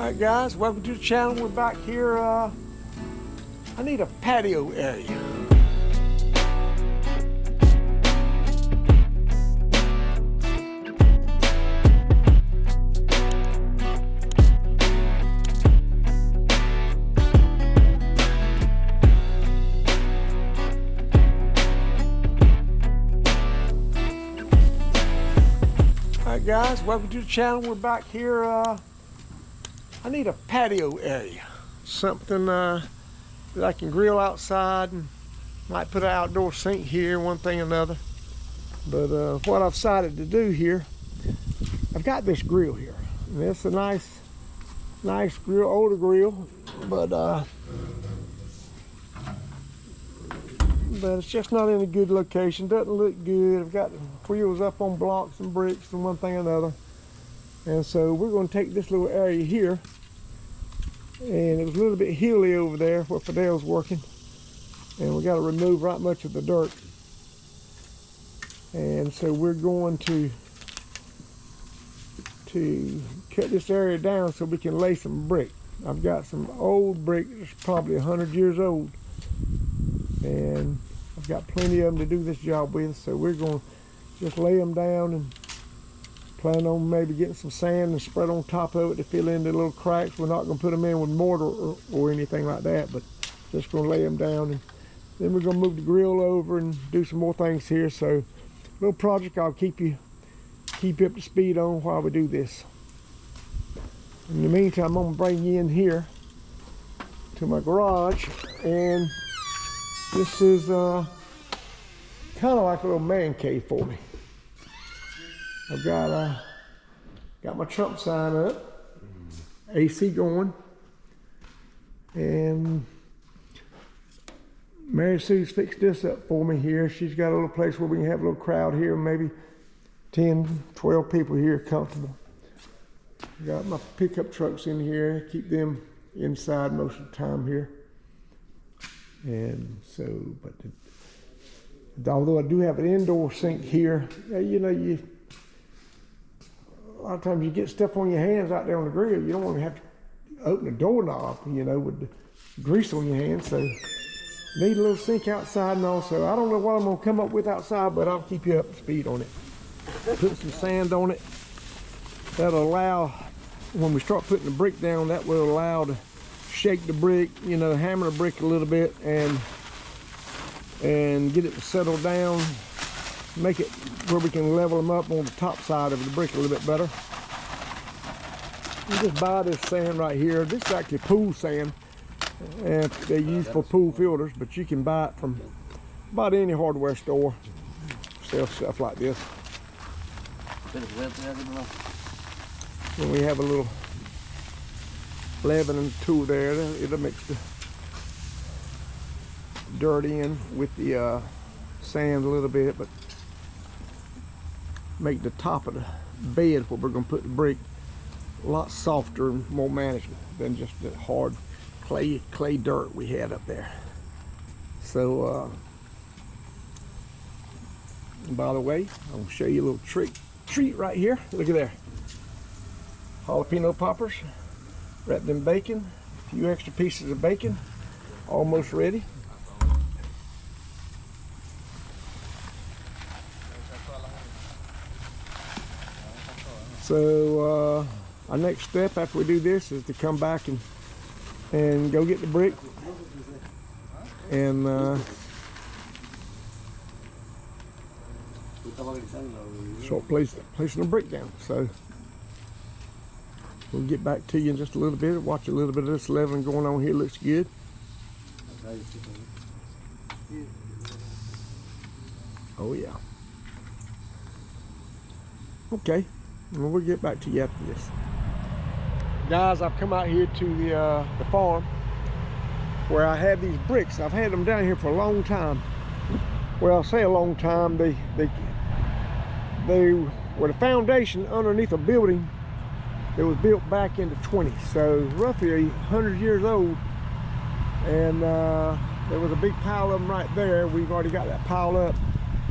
Alright guys, welcome to the channel. We're back here. I need a patio area. Alright guys, welcome to the channel. We're back here. I need a patio area, something that I can grill outside, and might put an outdoor sink here, one thing or another. But what I've decided to do here, I've got this grill here. And it's a nice grill, older grill, but it's just not in a good location. Doesn't look good. I've got wheels up on blocks and bricks and one thing or another. And so we're going to take this little area here, and it was a little bit hilly over there where Fidel's working, and we got to remove right much of the dirt. And so we're going to cut this area down so we can lay some brick. I've got some old brick that's probably 100 years old, and I've got plenty of them to do this job with. So we're going to just lay them down and plan on maybe getting some sand and spread on top of it to fill in the little cracks. We're not going to put them in with mortar or anything like that, but just going to lay them down, and then we're going to move the grill over and do some more things here. So little project I'll keep you up to speed on while we do this. In the meantime, I'm going to bring you in here to my garage, and this is kind of like a little man cave for me. I've got my Trump sign up, AC going, and Mary Sue's fixed this up for me here. She's got a little place where we can have a little crowd here, maybe 10, 12 people here comfortable. Got my pickup trucks in here, keep them inside most of the time here. And so, although I do have an indoor sink here, you know, a lot of times you get stuff on your hands out there on the grill. You don't want to have to open the doorknob, you know, with the grease on your hands. So need a little sink outside, and also I don't know what I'm going to come up with outside, but I'll keep you up to speed on it. Put some sand on it. That'll allow, when we start putting the brick down, that will allow to shake the brick, you know, hammer the brick a little bit, and get it to settle down, make it where we can level them up on the top side of the brick a little bit better. You just buy this sand right here. This is actually pool sand, and they use for pool filters, but you can buy it from about any hardware store. Sell stuff like this. And we have a little leavening tool there. It'll mix the dirt in with the sand a little bit, but make the top of the bed where we're going to put the brick a lot softer and more manageable than just the hard clay dirt we had up there. So by the way, I'm going to show you a little treat right here. Look at there, jalapeno poppers wrapped in bacon, a few extra pieces of bacon, almost ready. So our next step after we do this is to come back and go get the brick and start placing the brick down. So we'll get back to you in just a little bit. Watch a little bit of this leveling going on here. Looks good. Oh yeah. Okay. Well, we'll get back to you after this. Guys, I've come out here to the farm where I have these bricks. I've had them down here for a long time. Well, I'll say a long time. They were the foundation underneath a building that was built back in the 20s. So roughly 100 years old. And there was a big pile of them right there. We've already got that pile up,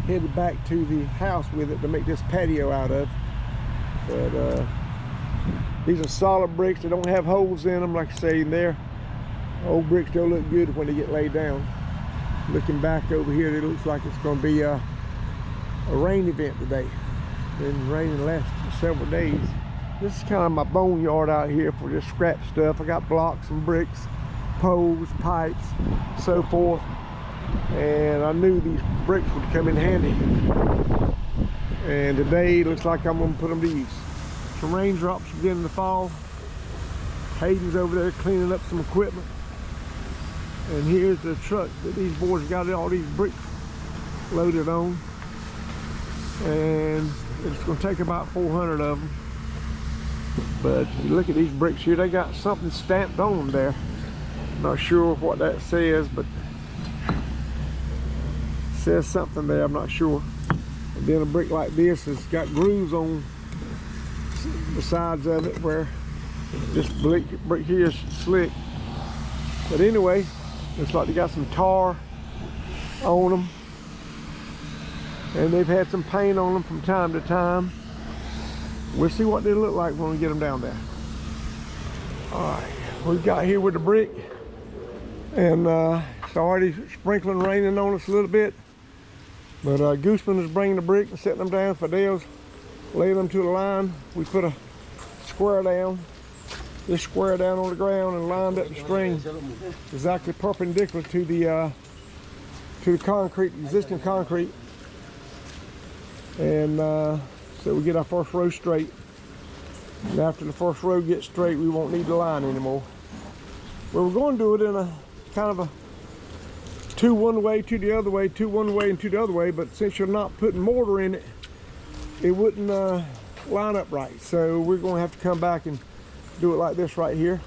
headed back to the house with it to make this patio out of. But These are solid bricks. They don't have holes in them, like I say in there. Old bricks don't look good when they get laid down. Looking back over here, it looks like it's going to be a rain event today. It's been raining the last several days. This is kind of my boneyard out here for just scrap stuff. I got blocks and bricks, poles, pipes, so forth. And I knew these bricks would come in handy. And today, it looks like I'm going to put them to use. Some raindrops beginning to fall. Hayden's over there cleaning up some equipment. And here's the truck that these boys got all these bricks loaded on. And it's going to take about 400 of them. But if you look at these bricks here, they got something stamped on them there. Not sure what that says, but it says something there, I'm not sure. And then a brick like this has got grooves on the sides of it where this brick here is slick. But anyway, looks like they got some tar on them. And they've had some paint on them from time to time. We'll see what they look like when we get them down there. All right, we've got here with the brick. And it's already sprinkling, raining on us a little bit. But Gooseman is bringing the brick and setting them down. Fidel's laying them to the line. We put a square down, this square down on the ground, and lined up the string exactly perpendicular to the concrete, existing concrete. And so we get our first row straight. And after the first row gets straight, we won't need the line anymore. Well, we're going to do it in a kind of a 2 one way, 2 the other way, 2 one way, and 2 the other way. But since you're not putting mortar in it, it wouldn't line up right. So we're going to have to come back and do it like this right here.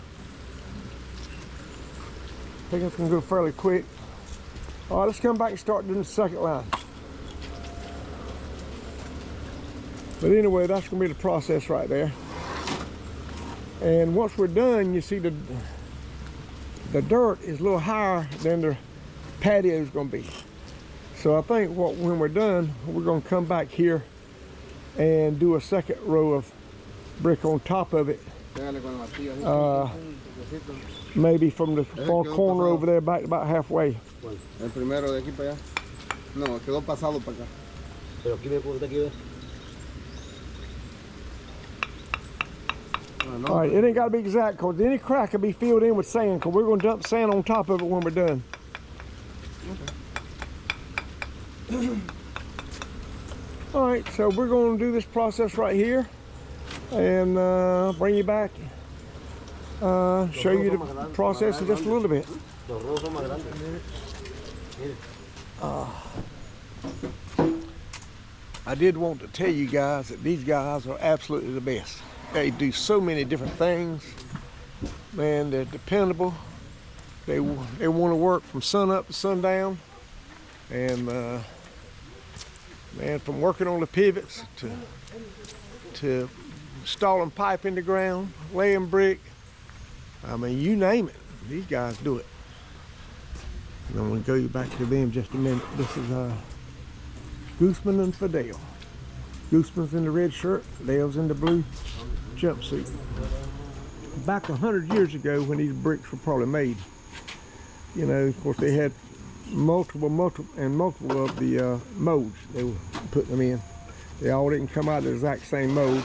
I think it's going to go fairly quick. All right, let's come back and start doing the second line. But anyway, that's going to be the process right there. And once we're done, you see the dirt is a little higher than the patio is going to be. So I think when we're done, we're going to come back here and do a second row of brick on top of it. Maybe from the far corner over there back about halfway. El primero de aquí para allá. No, quedó pasado para acá. Pero aquí ve por aquí ve. All right, it ain't got to be exact because any crack can be filled in with sand because we're going to dump sand on top of it when we're done. Okay. All right, so we're going to do this process right here and bring you back, show you the process in just a little bit. I did want to tell you guys that these guys are absolutely the best. They do so many different things. Man, they're dependable. They want to work from sun up to sundown. And man, from working on the pivots to installing pipe in the ground, laying brick, I mean, you name it, these guys do it. And I'm going to go back to them just a minute. This is Gooseman and Fidel. Gooseman's in the red shirt, Fidel's in the blue jumpsuit. Back 100 years ago when these bricks were probably made, you know, of course they had multiple of the molds they were putting them in. They all didn't come out the exact same mold.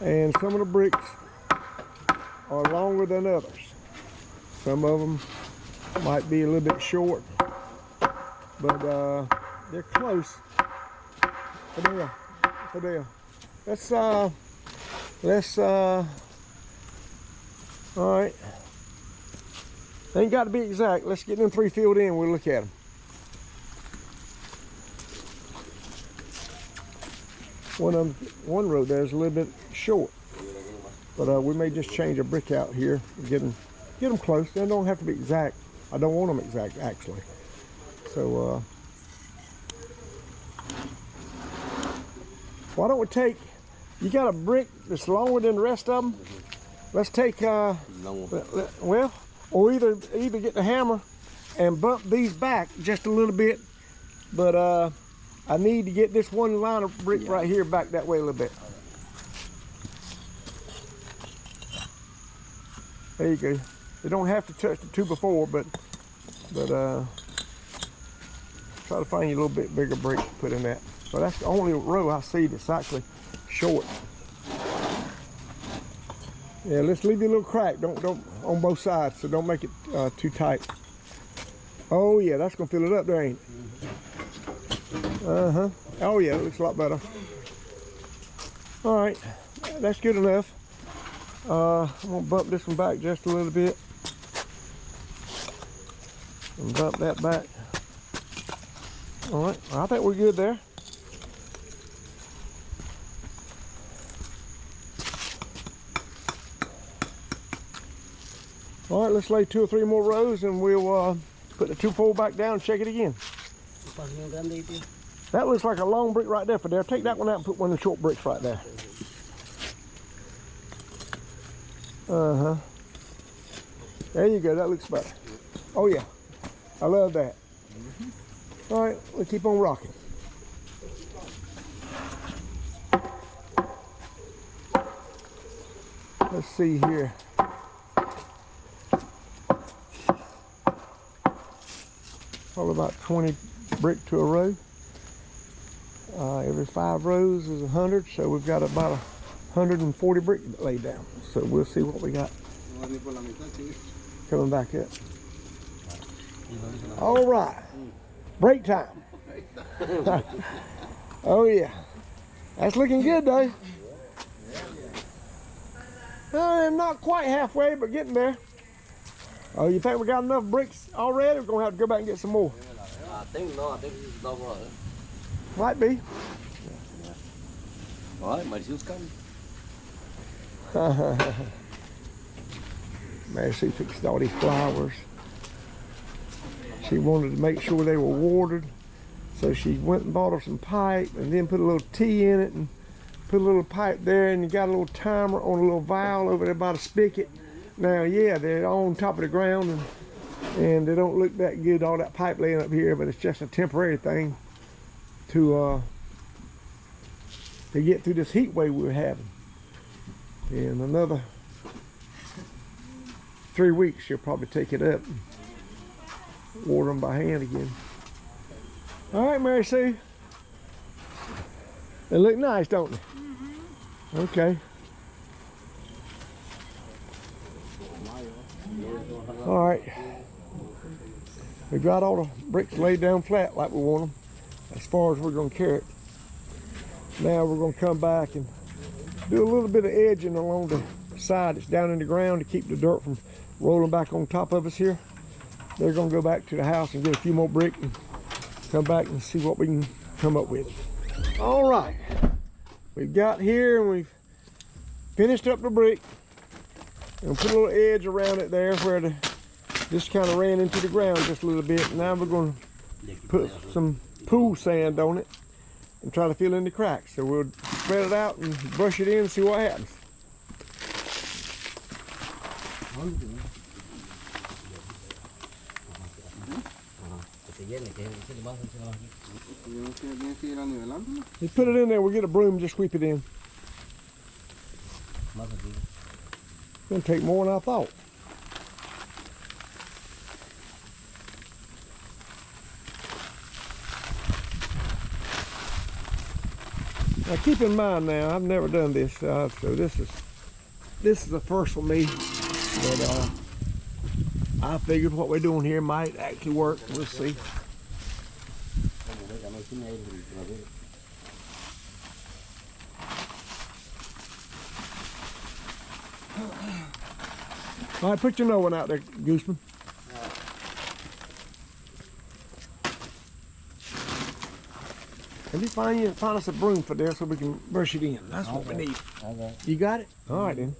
And some of the bricks are longer than others. Some of them might be a little bit short, but they're close. Fidel. Let's all right. They ain't got to be exact. Let's get them 3 filled in. We'll look at them. One row there is a little bit short, but we may just change a brick out here and get them close. They don't have to be exact. I don't want them exact actually. So why don't we take? You got a brick that's longer than the rest of them. Let's take well, or either get the hammer and bump these back just a little bit. But I need to get this one line of brick right here back that way a little bit. There you go. You don't have to touch the 2x4, but try to find you a little bit bigger brick to put in that. So that's the only row I see that's actually short. Yeah, let's leave you a little crack. Don't on both sides, so don't make it too tight. Oh yeah, that's gonna fill it up there, ain't it? Uh-huh. Oh yeah, it looks a lot better. All right, that's good enough. I'm gonna bump this one back just a little bit. And bump that back. All right, I think we're good there. All right, let's lay 2 or 3 more rows and we'll put the 2x4 back down and check it again. That looks like a long brick right there for there. Take that one out and put one of the short bricks right there. Uh-huh. There you go, that looks better. Oh yeah, I love that. All right, we'll keep on rocking. Let's see here. Probably about 20 brick to a row. Every 5 rows is 100, so we've got about 140 brick laid down. So we'll see what we got coming back up. All right, break time. Oh yeah, that's looking good though. Not quite halfway, but getting there. Oh, you think we got enough bricks already? We're gonna have to go back and get some more. I think no, I think this is over. Might be. All right, my shoes coming. Mercy fixed all these flowers. She wanted to make sure they were watered, so she went and bought her some pipe and then put a little tea in it and put a little pipe there, and you got a little timer on a little valve over there by the spigot. Now, yeah, they're on top of the ground and they don't look that good, all that pipe laying up here, but it's just a temporary thing to get through this heat wave we're having. In another 3 weeks, she'll probably take it up and water them by hand again. All right, Mary Sue. They look nice, don't they? Mm-hmm. Okay. All right. We got all the bricks laid down flat like we want them, as far as we're going to carry it. Now we're going to come back and do a little bit of edging along the side that's down in the ground to keep the dirt from rolling back on top of us here. They're going to go back to the house and get a few more bricks and come back and see what we can come up with. All right. We've got here and we've finished up the brick and put a little edge around it there where this kind of ran into the ground just a little bit. Now we're going to put some pool sand on it and try to fill in the cracks. So we'll spread it out and brush it in and see what happens. You put it in there, we'll get a broom and just sweep it in. It's going to take more than I thought. Now keep in mind now, I've never done this, so this is the first for me. But I figured what we're doing here might actually work. We'll see. All right, put your new one out there, Gooseman. If you find us a broom for there so we can brush it in. That's what we need. Okay. You got it? All right then.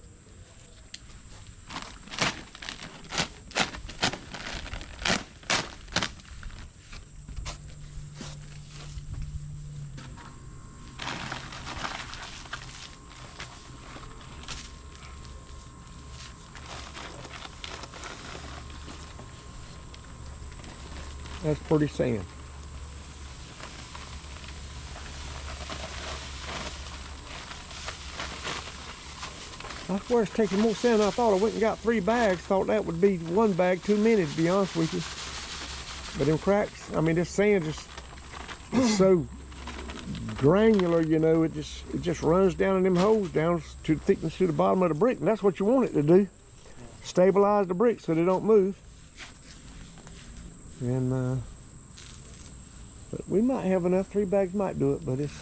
That's pretty sand. Well, it's taking more sand than I thought. I went and got 3 bags. Thought that would be 1 bag too many, to be honest with you. But them cracks, I mean, this sand just is so granular, you know, it just runs down in them holes down to the thickness to the bottom of the brick, and that's what you want it to do. Stabilize the brick so they don't move. And but we might have enough. 3 bags might do it, but it's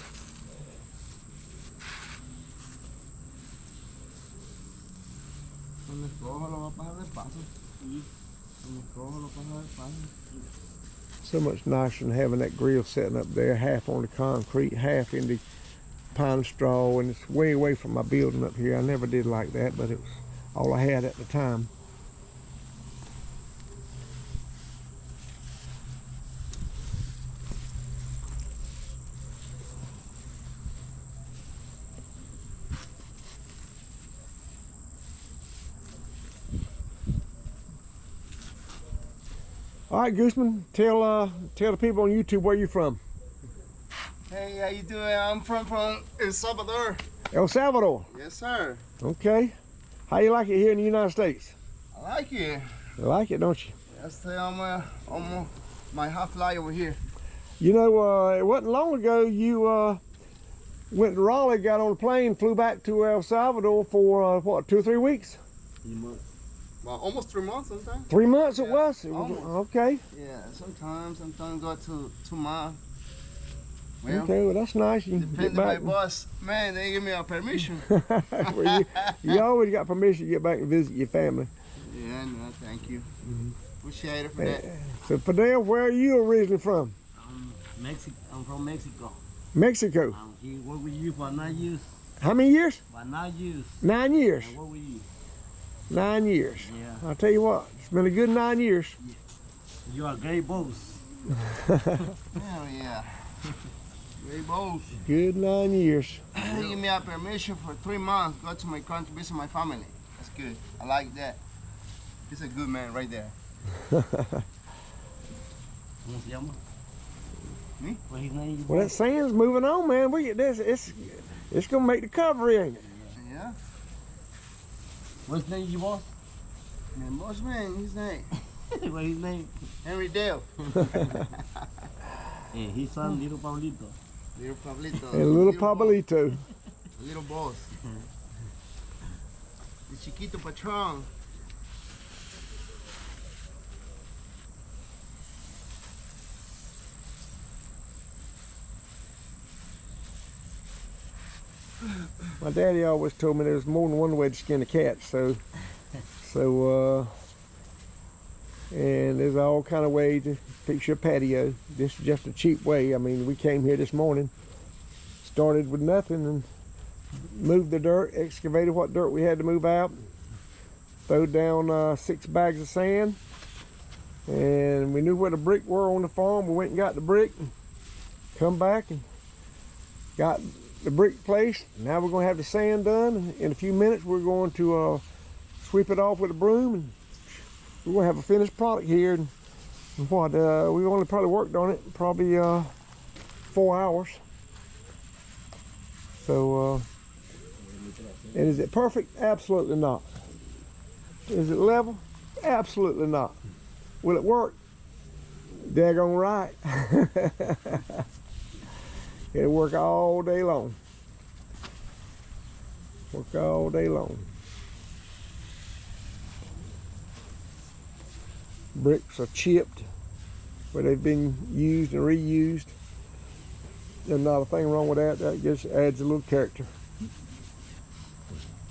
so much nicer than having that grill sitting up there, half on the concrete, half in the pine straw, and it's way away from my building up here. I never did like that, but it was all I had at the time. All right, Gooseman, tell the people on YouTube where you're from. Hey, how you doing? I'm from El Salvador. El Salvador. Yes, sir. Okay. How you like it here in the United States? I like it. You like it, don't you? I stay on my half life over here. You know, it wasn't long ago you went to Raleigh, got on a plane, flew back to El Salvador for what, 2 or 3 weeks? 3 months. Well, almost 3 months sometimes. 3 months it Yeah, was? almost. Okay. Yeah, sometimes go to 2 months. Well, Okay, well that's nice. You can get depending on my back. boss, man, they give me a permission. Well, you always got permission to get back and visit your family. Yeah, no, thank you. Appreciate it for that. So Fidel, where are you originally from? I'm from Mexico. Mexico. He worked with you for 9 years. How many years? For 9 years. 9 years. I worked with you. 9 years. Yeah. I'll tell you what, it's been a good 9 years. You are a great boss. Hell yeah. Great boss. Good 9 years. They give me a permission for 3 months, go to my country, visit my family. That's good. I like that. He's a good man right there. ¿Cómo se llama? Me? What's his name? Well, that sand's moving on, man. We get this. It's gonna make the cover, ain't it? Yeah. What's his name, you boss? My boss man, his name What's his name? Henry Dale. And his son, little Pablito. Little Pablito. And little boss. Pablito. Little boss. The Chiquito Patron. My daddy always told me there's more than one way to skin a cat. And there's all kind of ways to fix your patio. This is just a cheap way. I mean, we came here this morning, started with nothing, and moved the dirt, excavated what dirt we had to move out, throwed down 6 bags of sand, and we knew where the brick were on the farm. We went and got the brick, and come back and got the brick placed. Now we're going to have the sand done. In a few minutes we're going to sweep it off with a broom, and we're going to have a finished product here. And what, we only probably worked on it probably 4 hours. So, and is it perfect? Absolutely not. Is it level? Absolutely not. Will it work? Daggone right. It'll work all day long. Work all day long. Bricks are chipped where they've been used and reused. There's not a thing wrong with that. That just adds a little character.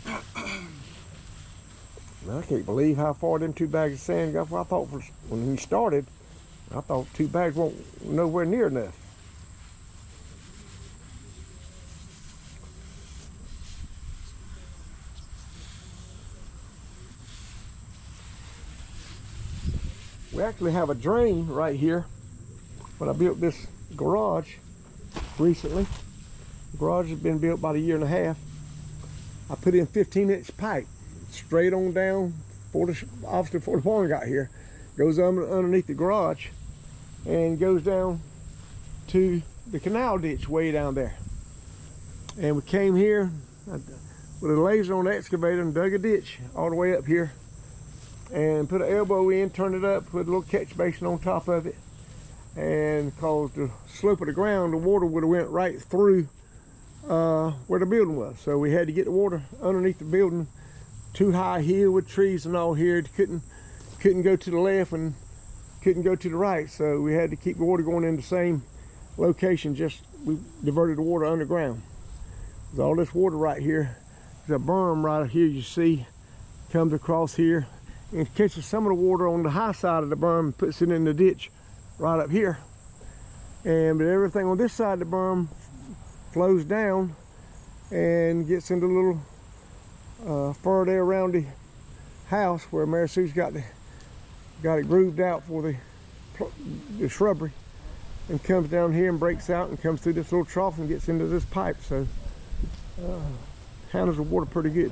I can't believe how far them 2 bags of sand got. I thought when he started, I thought 2 bags won't nowhere near enough. We actually have a drain right here. When I built this garage recently, the garage has been built about 1.5 years. I put in 15-inch pipe straight on down, obviously before the barn got here, goes underneath the garage and goes down to the canal ditch way down there. And we came here, with a laser on the excavator and dug a ditch all the way up here and put an elbow in, turned it up, put a little catch basin on top of it, and caused the slope of the ground, the water would have went right through where the building was. So we had to get the water underneath the building. Too high hill with trees and all here. It couldn't go to the left and couldn't go to the right. So we had to keep the water going in the same location. Just we diverted the water underground. There's all this water right here. There's a berm right here you see comes across here and catches some of the water on the high side of the berm and puts it in the ditch right up here. But everything on this side of the berm flows down and gets into the little fur there around the house where Mary Sue's got it grooved out for the shrubbery, and comes down here and breaks out and comes through this little trough and gets into this pipe. So handles the water pretty good.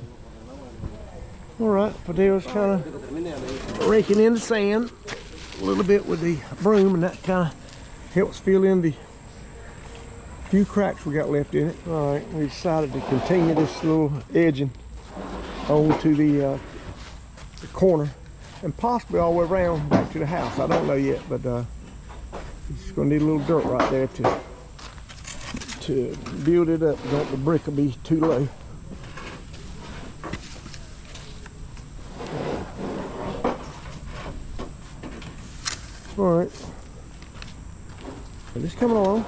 All right, Pateo's kind of raking in the sand a little bit with the broom, and that kind of helps fill in the few cracks we got left in it. All right, we decided to continue this little edging onto the corner and possibly all the way around back to the house. I don't know yet, but it's going to need a little dirt right there to build it up. The brick will be too low. All right, so just coming along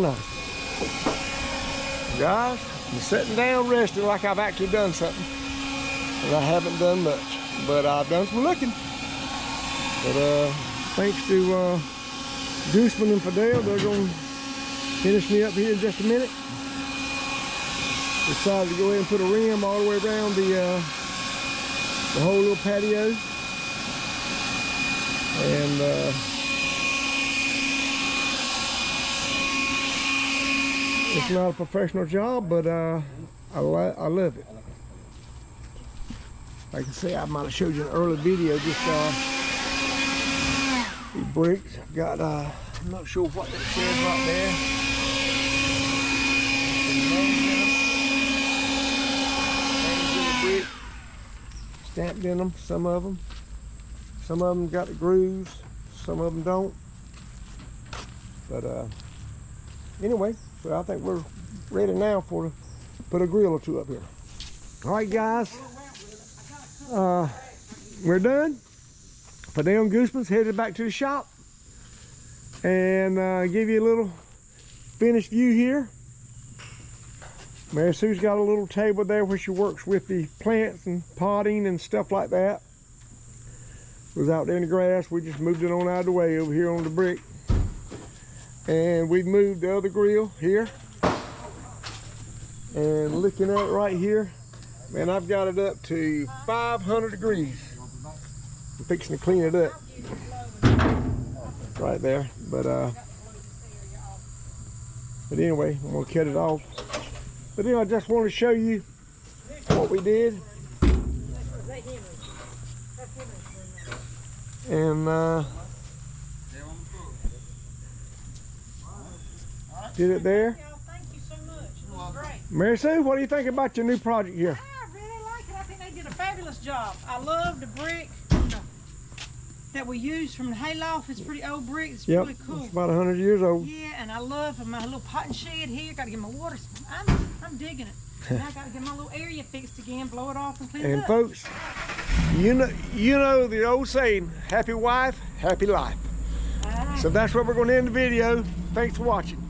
now. Guys, I'm sitting down resting like I've actually done something, and I haven't done much, but I've done some looking. But thanks to Gooseman and Fidel, they're going to finish me up here in just a minute. Decided to go ahead and put a rim all the way around the whole little patio. And it's not a professional job, but I love it. Like I say, I might have showed you an early video. Just these bricks. I've got I'm not sure what that says right there. Brick stamped in them. Some of them got the grooves, some of them don't. But anyway, so I think we're ready now to put a grill or two up here. All right, guys, we're done. Fidel and Gooseman's headed back to the shop, and give you a little finished view here. Mary Sue's got a little table there where she works with the plants and potting and stuff like that. It was out there in the grass. We just moved it on out of the way over here on the brick. And we've moved the other grill here. And looking at it right here, man, I've got it up to 500 degrees. I'm fixing to clean it up right there. But anyway, I'm gonna cut it off. But anyway, I just want to show you what we did. And did it there. Thank you so much. Great. Mary Sue, what do you think about your new project here? I really like it. I think they did a fabulous job. I love the brick that we used from the hayloft. It's pretty old brick. It's really cool. It's about 100 years old. Yeah, and I love my little potting shed here. Got to get my water. I'm digging it. Now I got to get my little area fixed again, blow it off, and clean it And up. folks, you know the old saying, happy wife, happy life. So that's where we're going to end the video. Thanks for watching.